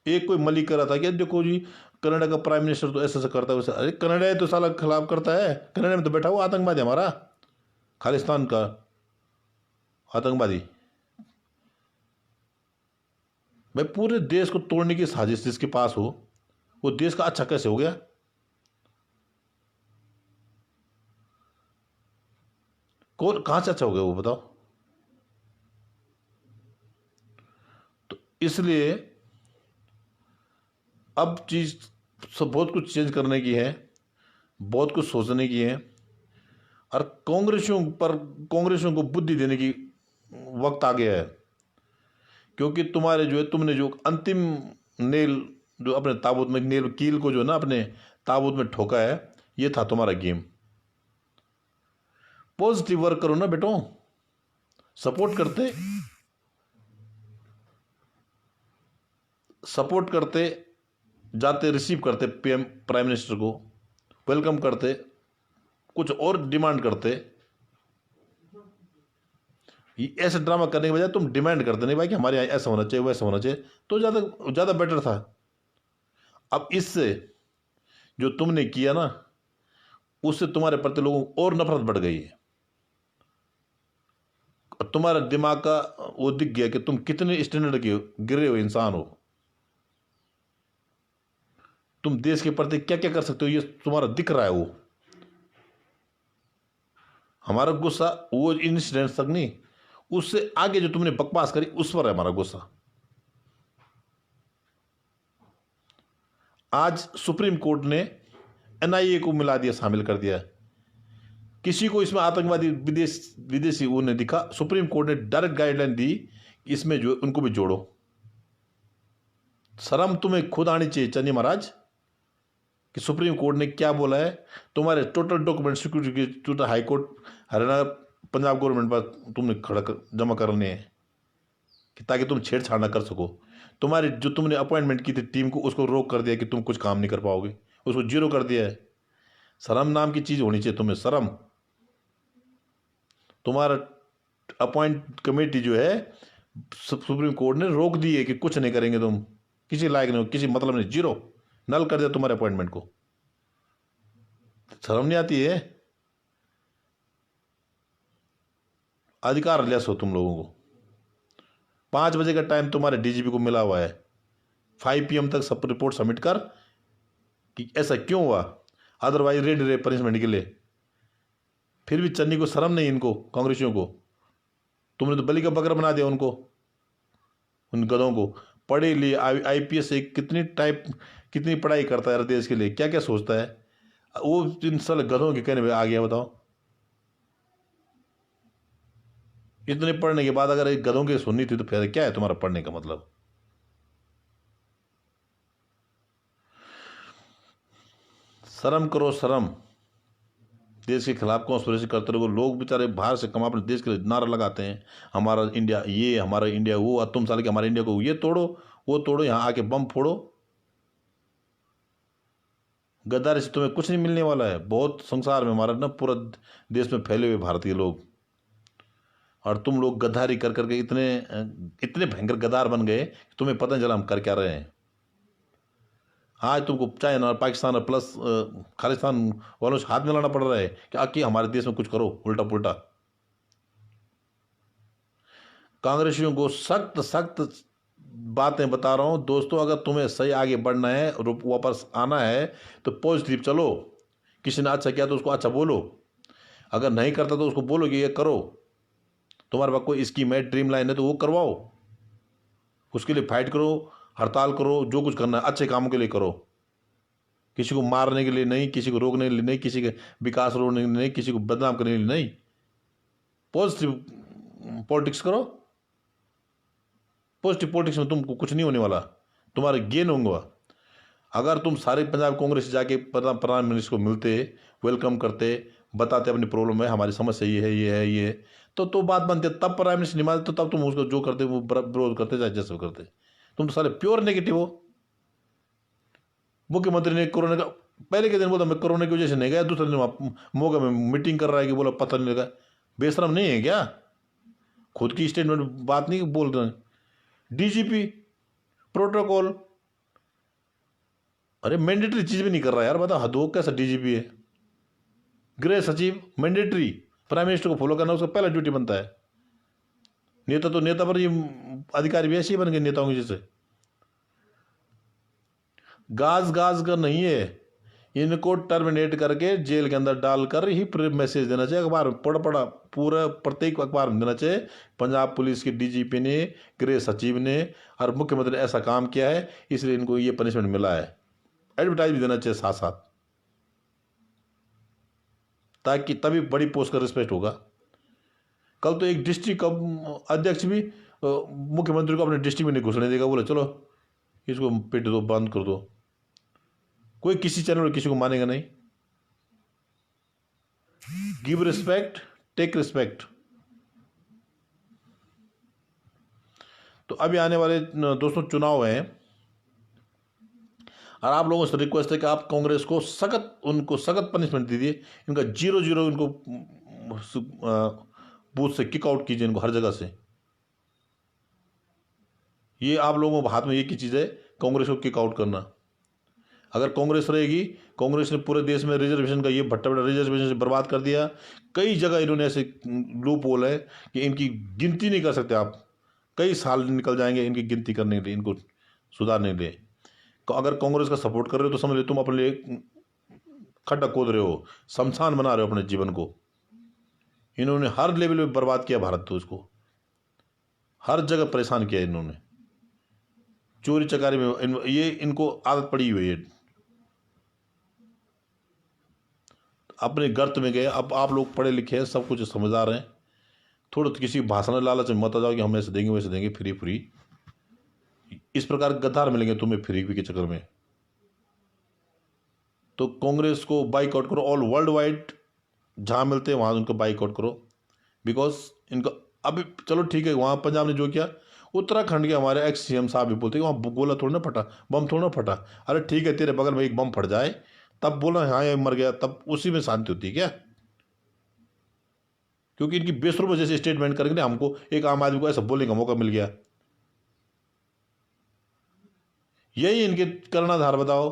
एक कोई मलिक कर रहा था कि देखो जी कनाडा का प्राइम मिनिस्टर तो ऐसा ऐसा करता है वैसा। अरे कनाडा है तो साला खिलाफ करता है, कनाडा में तो बैठा हुआ आतंकवादी हमारा, खालिस्तान का आतंकवादी। भाई पूरे देश को तोड़ने की साजिश जिसके पास हो, वो देश का अच्छा कैसे हो गया? कौन कहां से अच्छा हो गया वो बताओ? तो इसलिए अब चीज सब बहुत कुछ चेंज करने की है, बहुत कुछ सोचने की है। और कांग्रेसियों को बुद्धि देने की वक्त आ गया है, क्योंकि तुम्हारे जो है, तुमने जो अंतिम नेल जो अपने ताबूत में, नेल कील को जो है ना अपने ताबूत में ठोका है, ये था तुम्हारा गेम। पॉजिटिव वर्क करो ना बेटो, सपोर्ट करते जाते, रिसीव करते पीएम प्राइम मिनिस्टर को, वेलकम करते, कुछ और डिमांड करते। ये ऐसे ड्रामा करने के बजाय तुम डिमांड करते नहीं भाई कि हमारे यहाँ ऐसा होना चाहिए, वैसा होना चाहिए, तो ज़्यादा ज़्यादा बेटर था। अब इससे जो तुमने किया ना, उससे तुम्हारे प्रति लोगों को और नफरत बढ़ गई है। और तुम्हारा दिमाग का वो दिख गया कि तुम कितने स्टैंडर्ड के गिरे हुए इंसान हो। तुम देश के प्रति क्या क्या कर सकते हो, ये तुम्हारा दिख रहा है। वो हमारा गुस्सा वो इंसिडेंट तक नहीं, उससे आगे जो तुमने बकवास करी उस पर है हमारा गुस्सा। आज सुप्रीम कोर्ट ने एनआईए को मिला दिया, शामिल कर दिया। किसी को इसमें आतंकवादी विदेशी वो नहीं दिखा। सुप्रीम कोर्ट ने डायरेक्ट गाइडलाइन दी कि इसमें जो उनको भी जोड़ो। शर्म तुम्हें खुद आनी चाहिए चन्नी महाराज कि सुप्रीम कोर्ट ने क्या बोला है। तुम्हारे टोटल डॉक्यूमेंट सिक्योरिटी के total high court, Haryana, Punjab government पर तुमने जमा करने हैं कि ताकि तुम छेड़छाड़ ना कर सको। तुम्हारी जो तुमने अपॉइंटमेंट की थी टीम को, उसको रोक कर दिया कि तुम कुछ काम नहीं कर पाओगे, उसको जीरो कर दिया है। शर्म नाम की चीज़ होनी चाहिए तुम्हें, शर्म। तुम्हारा अपॉइंट कमेटी जो है, सुप्रीम कोर्ट ने रोक दी है कि कुछ नहीं करेंगे, तुम किसी लायक नहीं हो, किसी मतलब नहीं, जीरो, नल कर दिया तुम्हारे अपॉइंटमेंट को। शर्म नहीं आती है? अधिकार लेस हो तुम लोगों को। 5 बजे का टाइम तुम्हारे डीजीपी को मिला हुआ है, 5 PM तक सब रिपोर्ट सबमिट कर कि ऐसा क्यों हुआ, अदरवाइज रेड रे पनिशमेंट के लिए। फिर भी चन्नी को शर्म नहीं, इनको कांग्रेसियों को। तुमने तो बलि का बकरा बना दिया उनको, उन गधों को। पढ़े लिए IPS से कितनी पढ़ाई करता है देश के लिए, क्या क्या सोचता है वो, इन साल गधों के कहने में आ गया। बताओ, इतने पढ़ने के बाद अगर एक गधों की सुननी थी तो फिर क्या है तुम्हारा पढ़ने का मतलब। शर्म करो, शर्म। देश के खिलाफ कॉन्स्पिरेसी करते रहो। लोग बेचारे बाहर से कमा अपने देश के लिए नारा लगाते हैं, हमारा इंडिया ये, हमारा इंडिया वो, और तुम साले के हमारे इंडिया को ये तोड़ो वो तोड़ो, यहाँ आके बम फोड़ो। गद्दारी से तुम्हें कुछ नहीं मिलने वाला है। बहुत संसार में हमारा ना पूरा देश में फैले हुए भारतीय लोग, और तुम लोग गद्दारी कर करके इतने इतने भयंकर गद्दार बन गए कि तुम्हें पता नहीं चला हम कर क्या रहे हैं। आज तुमको चाइना और पाकिस्तान और प्लस खालिस्तान वालों से हाथ मिलाना पड़ रहा है कि आके हमारे देश में कुछ करो उल्टा पुल्टा। कांग्रेसियों को सख्त सख्त बातें बता रहा हूँ दोस्तों, अगर तुम्हें सही आगे बढ़ना है और वापस आना है तो पॉजिटिव चलो। किसी ने अच्छा किया तो उसको अच्छा बोलो, अगर नहीं करता तो उसको बोलो कि ये करो। तुम्हारे पास कोई स्कीम है, ड्रीम लाइन है तो वो करवाओ, उसके लिए फाइट करो, हड़ताल करो, जो कुछ करना है अच्छे कामों के लिए करो। किसी को मारने के लिए नहीं, किसी को रोकने के लिए नहीं, किसी के विकास रोकने के लिए नहीं, किसी को बदनाम करने के लिए नहीं। पॉजिटिव पॉलिटिक्स करो। पॉजिटिव पॉलिटिक्स में तुमको कुछ नहीं होने वाला, तुम्हारे गेन होंगे। अगर तुम सारे पंजाब कांग्रेस जाके प्रधान मिनिस्टर को मिलते, वेलकम करते, बताते अपनी प्रॉब्लम है, हमारी समस्या ये है, ये है, ये है, तो बात बनती है। तब प्राइम मिनिस्टर नहीं मानते तो तब तुम उसको जो करते वो विरोध करते, चाहे जैसे करते। तुम तो सारे प्योर नेगेटिव हो। मुख्यमंत्री ने कोरोना का पहले के दिन बोला मैं कोरोना की वजह से नहीं गया, दूसरे दिन मोगा में मीटिंग कर रहा है कि बोला पता नहीं लगा। बेशरम नहीं है क्या? खुद की स्टेटमेंट बात नहीं बोल रहे हैं। डीजीपी प्रोटोकॉल, अरे मैंडेटरी चीज भी नहीं कर रहा यार, बता हद हो, कैसा डीजीपी है? गृह सचिव मैंडेटरी, प्राइम मिनिस्टर को फॉलो करना उसका पहला ड्यूटी बनता है। नेता तो नेता पर, ये अधिकारी भी ऐसे ही बन गए नेताओं की जैसे। गाज गाज का नहीं है, इनको टर्मिनेट करके जेल के अंदर डालकर ही मैसेज देना चाहिए। अखबार में पड़ा पूरा प्रत्येक अखबार में देना चाहिए, पंजाब पुलिस के डीजीपी ने, गृह सचिव ने और मुख्यमंत्री ने ऐसा काम किया है इसलिए इनको ये पनिशमेंट मिला है। एडवर्टाइज भी देना चाहिए साथ साथ। ताकि तभी बड़ी पोस्ट का रिस्पेक्ट होगा। कल तो एक डिस्ट्रिक्ट अध्यक्ष भी मुख्यमंत्री को अपने डिस्ट्रिक्ट में नहीं घुसने देगा, बोले चलो इसको पेट दो, बंद कर दो। कोई किसी चैनल में किसी को मानेगा नहीं। Give respect, take respect. तो अभी आने वाले दोस्तों चुनाव हैं, और आप लोगों से रिक्वेस्ट है कि आप कांग्रेस को उनको सख्त पनिशमेंट दीजिए। इनका 0-0 इनको बूथ से किक आउट कीजिए, इनको हर जगह से। ये आप लोगों के हाथ में एक ही चीज़ है, कांग्रेस को किक आउट करना। अगर कांग्रेस रहेगी, कांग्रेस ने पूरे देश में रिजर्वेशन का ये भट्टा बड़ा रिजर्वेशन से बर्बाद कर दिया। कई जगह इन्होंने ऐसे लूप होल है कि इनकी गिनती नहीं कर सकते आप। कई साल निकल जाएंगे इनकी गिनती करने के लिए, इनको सुधारने के लिए। अगर कांग्रेस का सपोर्ट कर रहे हो तो समझ लो तुम अपने लिए खड्डा खोद रहे हो, शमशान बना रहे हो अपने जीवन को। इन्होंने हर लेवल में बर्बाद किया भारत, तो इसको हर जगह परेशान किया इन्होंने। चोरी चकारी में ये इनको आदत पड़ी हुई है, अपने गर्त में गए। अब आप लोग पढ़े लिखे हैं, सब कुछ समझदार हैं, थोड़ा तो किसी भाषण लालच में मत आ जाओ कि हम ऐसे देंगे वैसे देंगे, फ्री फ्री। इस प्रकार गद्दार मिलेंगे तुम्हें फ्री के चक्कर में। तो कांग्रेस को बाइकआउट करो, ऑल वर्ल्ड वाइड जहाँ मिलते हैं वहाँ उनको बाइकआउट करो। बिकॉज इनका अभी चलो ठीक है, वहाँ पंजाब ने जो किया, उत्तराखंड के हमारे एक्स CM साहब भी बोलते हैं वहाँ गोला थोड़ा ना फटा, बम थोड़ा ना फटा। अरे ठीक है, तेरे बगल में एक बम फट जाए तब बोला हाँ ये मर गया, तब उसी में शांति होती है क्या? क्योंकि इनकी बेसुरों जैसे स्टेटमेंट करके ना हमको, एक आम आदमी को ऐसा बोलने का मौका मिल गया। यही इनके कर्णाधार बताओ,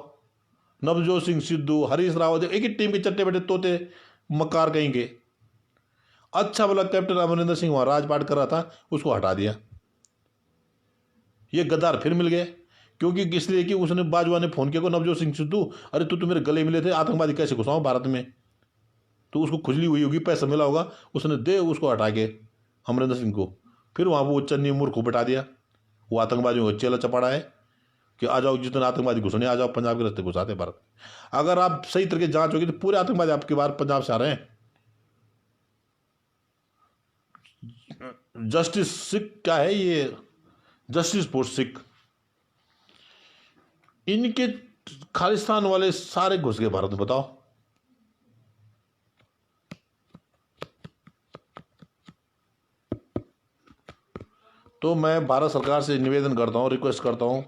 नवजोत सिंह सिद्धू, हरीश रावत, एक ही टीम के चट्टे बटे तोते मकार कहेंगे। अच्छा बोला कैप्टन अमरिंदर सिंह वहाँ राजपाट कर रहा था, उसको हटा दिया। ये गद्दार फिर मिल गए, क्योंकि इसलिए कि उसने बाजवा ने फोन किया को नवजोत सिंह सिद्धू, अरे तू मेरे गले मिले थे, आतंकवादी कैसे घुसाऊं भारत में? तो उसको खुजली हुई होगी, पैसा मिला होगा, उसने दे उसको हटा के अमरिंदर सिंह को। फिर वहाँ वो चन्नी मूर्ख को बिठा दिया। वो आतंकवादियों को चेला चपाड़ा है कि आ जाओ, जितने आतंकवादी घुसने आ जाओ, पंजाब के रास्ते घुसाते भारत में। अगर आप सही तरीके जांच होगी तो पूरे आतंकवादी आपके बाहर पंजाब से आ रहे हैं। जस्टिस सिख क्या है ये, जस्टिस फॉर सिख। इनके खालिस्तान वाले सारे घुस गए भारत में, बताओ। तो मैं भारत सरकार से निवेदन करता हूँ, रिक्वेस्ट करता हूँ,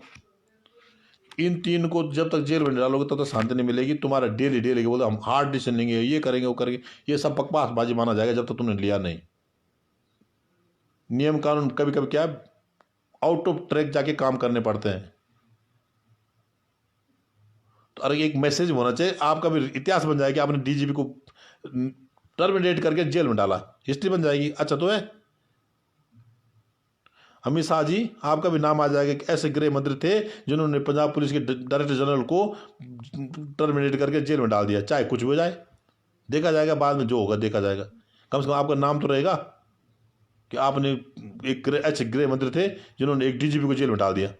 इन तीन को जब तक जेल में डालोगे तब तक शांति नहीं मिलेगी। तुम्हारा डेली डेली बोलते हम हार्ड डिसीजन लेंगे, ये करेंगे वो करेंगे, ये सब बकवासबाजी माना जाएगा जब तक तुमने लिया नहीं। नियम कानून कभी कभी क्या आउट ऑफ ट्रैक जाके काम करने पड़ते हैं। तो अरे एक मैसेज होना चाहिए, आपका भी इतिहास बन जाएगा, आपने DGP को टर्मिनेट करके जेल में डाला, हिस्ट्री बन जाएगी। अच्छा तो है अमित शाह जी, आपका भी नाम आ जाएगा कि ऐसे गृह मंत्री थे जिन्होंने पंजाब पुलिस के डायरेक्टर जनरल को टर्मिनेट करके जेल में डाल दिया। चाहे कुछ भी हो जाए, देखा जाएगा बाद में, जो होगा देखा जाएगा। कम से कम आपका नाम तो रहेगा कि आपने एक ऐसे गृह मंत्री थे जिन्होंने एक DGP को जेल में डाल दिया।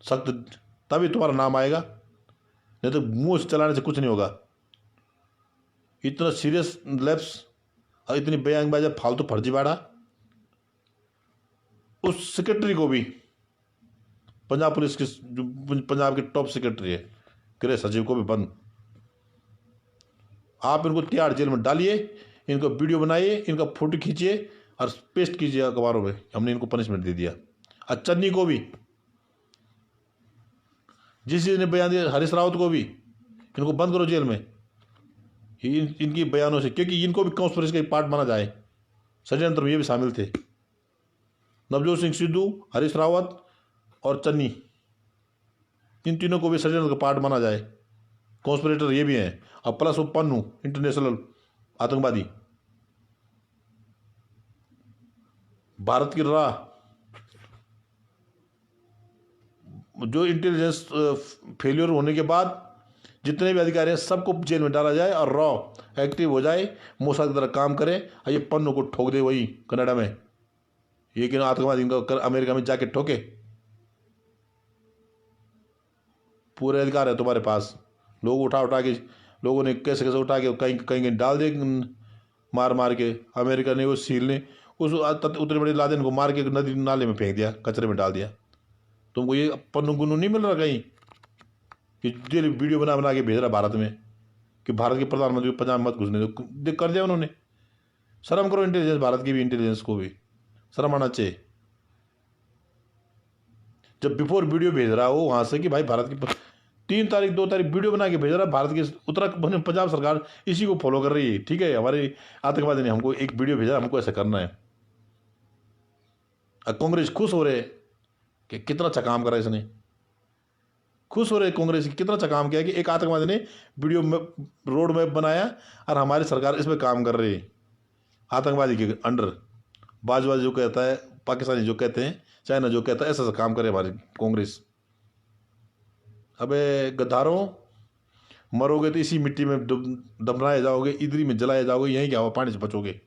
सख्त तभी तुम्हारा नाम आएगा, नहीं तो मुंह से चलाने से कुछ नहीं होगा। इतना सीरियस लैप्स और इतनी बयानबाजी फालतू फर्जीवाड़ा। उस सेक्रेटरी को भी, पंजाब पुलिस के जो पंजाब के टॉप सेक्रेटरी है, गृह सचिव को भी बंद। आप इनको तिहाड़ जेल में डालिए, इनका वीडियो बनाइए, इनका फोटो खींचिए और पेस्ट कीजिए अखबारों में, हमने इनको पनिशमेंट दे दिया। और चन्नी को भी, जिस चीज ने बयान दिया, हरीश रावत को भी, इनको बंद करो जेल में इनकी बयानों से, क्योंकि इनको भी कॉन्स्पिरेसी का पार्ट माना जाए। षड्यंत्र में ये भी शामिल थे, नवजोत सिंह सिद्धू, हरीश रावत और चन्नी, इन तीनों को भी षड्यंत्र का पार्ट माना जाए। कॉन्स्पिरेटर ये भी हैं, और प्लस वो पन्नू इंटरनेशनल आतंकवादी। भारत की राह जो इंटेलिजेंस फेलियर होने के बाद जितने भी अधिकारी हैं सबको जेल में डाला जाए और रॉ एक्टिव हो जाए, मोसाद की तरह काम करे, और ये पन्नू को ठोक दे वही कनाडा में, ये कि आतंकवादी इनका अमेरिका में जाके ठोके। पूरे अधिकार है तुम्हारे पास, लोग उठा उठा के लोगों ने कैसे कैसे उठा के कहीं कहीं डाल दिए, मार मार के। अमेरिका ने, वो सील ने उस उतने बड़े लादेन को मार के नदी नाले में फेंक दिया, कचरे में डाल दिया। तुमको ये पन्नू गुन्नू नहीं मिल रहा कहीं कि डेली वीडियो बना बना के भेज रहा भारत में कि भारत के प्रधानमंत्री को पंजाब मत घुसने दो, कर दिया उन्होंने। शर्म करो इंटेलिजेंस, भारत की भी इंटेलिजेंस को भी शर्म आना चाहिए। जब बिफोर वीडियो भेज रहा हो वहां से कि भाई भारत की 3 तारीख 2 तारीख वीडियो बना के भेज रहा है, भारत की उत्तराखंड पंजाब सरकार इसी को फॉलो कर रही है। ठीक है, हमारे आतंकवादी ने हमको एक वीडियो भेजा, हमको ऐसा करना है। कांग्रेस खुश हो रहे कि कितना अच्छा काम करा इसने, खुश हो रहे कांग्रेस की कितना अच्छा काम किया कि एक आतंकवादी ने वीडियो रोड मैप बनाया और हमारी सरकार इसमें काम कर रही है आतंकवादी के अंडर। बाजवाजी जो कहता है, पाकिस्तानी जो कहते हैं, चाइना जो कहता है, ऐसा ऐसा काम करे हमारी कांग्रेस। अबे गद्दारों, मरोगे तो इसी मिट्टी में दफनाए जाओगे, इधरी में जलाए जाओगे, यहीं क्या हवा पानी से बचोगे।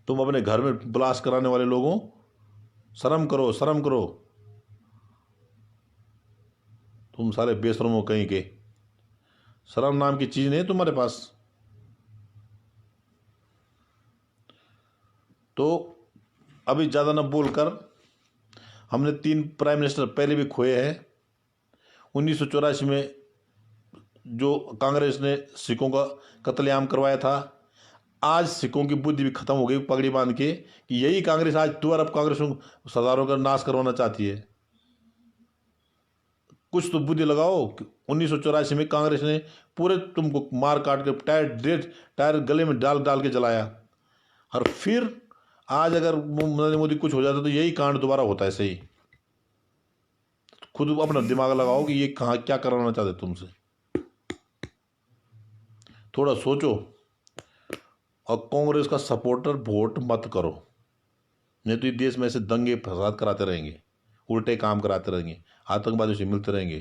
तुम अपने घर में ब्लास्ट कराने वाले लोगों, शर्म करो, शर्म करो। तुम सारे बेशरम हो कहीं के, शर्म नाम की चीज नहीं है तुम्हारे पास। तो अभी ज़्यादा न बोलकर, हमने 3 प्राइम मिनिस्टर पहले भी खोए हैं। 1984 में जो कांग्रेस ने सिखों का कत्लेआम करवाया था, आज सिखों की बुद्धि भी खत्म हो गई पगड़ी बांध के कि यही कांग्रेस आज दोबारा कांग्रेस सरदारों का नाश करवाना चाहती है। कुछ तो बुद्धि लगाओ। 1984 में कांग्रेस ने पूरे तुमको मार काट के टायर गले में डाल डाल के जलाया, और फिर आज अगर नरेंद्र मोदी कुछ हो जाता तो यही कांड दोबारा होता है। सही, खुद अपना दिमाग लगाओ कि ये कहाँ क्या कराना चाहते तुमसे, थोड़ा सोचो। और कांग्रेस का सपोर्टर वोट मत करो, नहीं तो ये देश में ऐसे दंगे फसाद कराते रहेंगे, उल्टे काम कराते रहेंगे, आतंकवादियों से मिलते रहेंगे।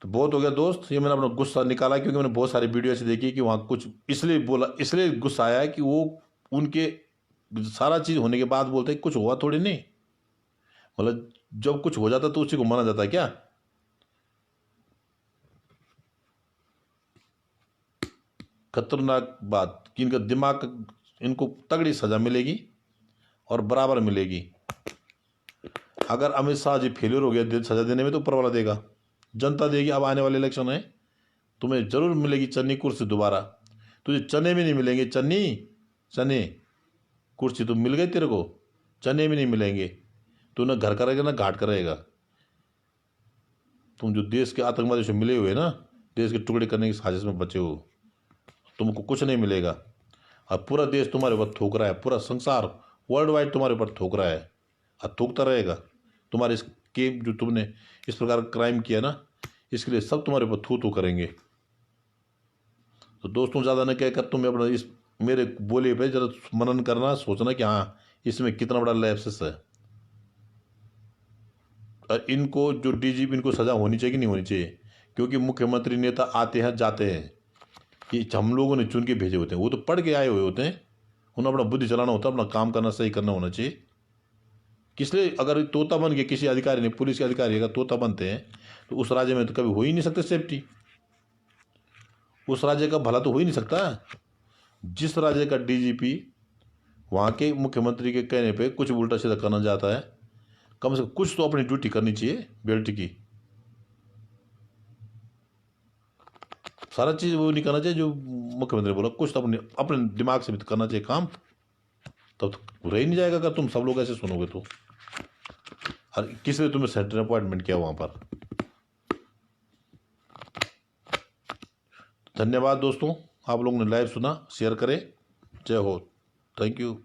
तो बहुत हो गया दोस्त, ये मैंने अपना गुस्सा निकाला क्योंकि मैंने बहुत सारी वीडियो ऐसी देखी कि वहाँ कुछ इसलिए बोला, इसलिए गुस्सा आया कि वो उनके सारा चीज़ होने के बाद बोलते हैं कुछ हुआ थोड़ी नहीं। मतलब जब कुछ हो जाता तो उसी को माना जाता है क्या? खतरनाक बात कि इनका दिमाग, इनको तगड़ी सजा मिलेगी और बराबर मिलेगी। अगर अमित शाह जी फेलियर हो गया सजा देने में तो ऊपर वाला देगा, जनता देगी। अब आने वाले इलेक्शन है, तुम्हें जरूर मिलेगी चन्नी कुर्सी दोबारा। तुझे चने भी नहीं मिलेंगे, चने कुर्सी तो मिल गई तेरे को, चने भी नहीं मिलेंगे। तू ना घर करेगा ना घाट करेगा। तुम जो देश के आतंकवादियों से मिले हुए ना, देश के टुकड़े करने की साजिश में बचे हो, तुमको कुछ नहीं मिलेगा। और पूरा देश तुम्हारे ऊपर थूक रहा है, पूरा संसार वर्ल्ड वाइड तुम्हारे ऊपर थूक रहा है और थूकता रहेगा। तुम्हारे इस केम जो तुमने इस प्रकार क्राइम किया ना, इसके लिए सब तुम्हारे ऊपर थू थू करेंगे। तो दोस्तों, ज़्यादा न कहकर तुम अपना इस मेरे बोले पे जरा मनन करना, सोचना कि हाँ इसमें कितना बड़ा लैप्सेस है। और इनको जो डीजीपी, इनको सज़ा होनी चाहिए कि नहीं होनी चाहिए? क्योंकि मुख्यमंत्री नेता आते हैं जाते हैं, ये हम लोगों ने चुन के भेजे होते हैं, वो तो पढ़ के आए हुए होते हैं। उन्हें अपना बुद्धि चलाना होता है, अपना काम करना सही करना होना चाहिए। किसलिए अगर तोता बन के किसी अधिकारी ने, पुलिस के अधिकारी अगर तोता बनते हैं तो उस राज्य में तो कभी हो ही नहीं सकते सेफ्टी। उस राज्य का भला तो हो ही नहीं सकता। जिस राज्य का डीजीपी वहाँ के मुख्यमंत्री के कहने पे कुछ उल्टा सीधा करना जाता है, कम से कम कुछ तो अपनी ड्यूटी करनी चाहिए बेल्ट की। सारा चीज़ वो नहीं करना चाहिए जो मुख्यमंत्री बोला, कुछ तो अपने अपने दिमाग से भी तो करना चाहिए काम। तब तो रह ही नहीं जाएगा अगर तुम सब लोग ऐसे सुनोगे तो। और किस लिए तुम्हें सेंटर अपॉइंटमेंट किया वहाँ पर? धन्यवाद दोस्तों, आप लोगों ने लाइव सुना, शेयर करें। जय हो, थैंक यू।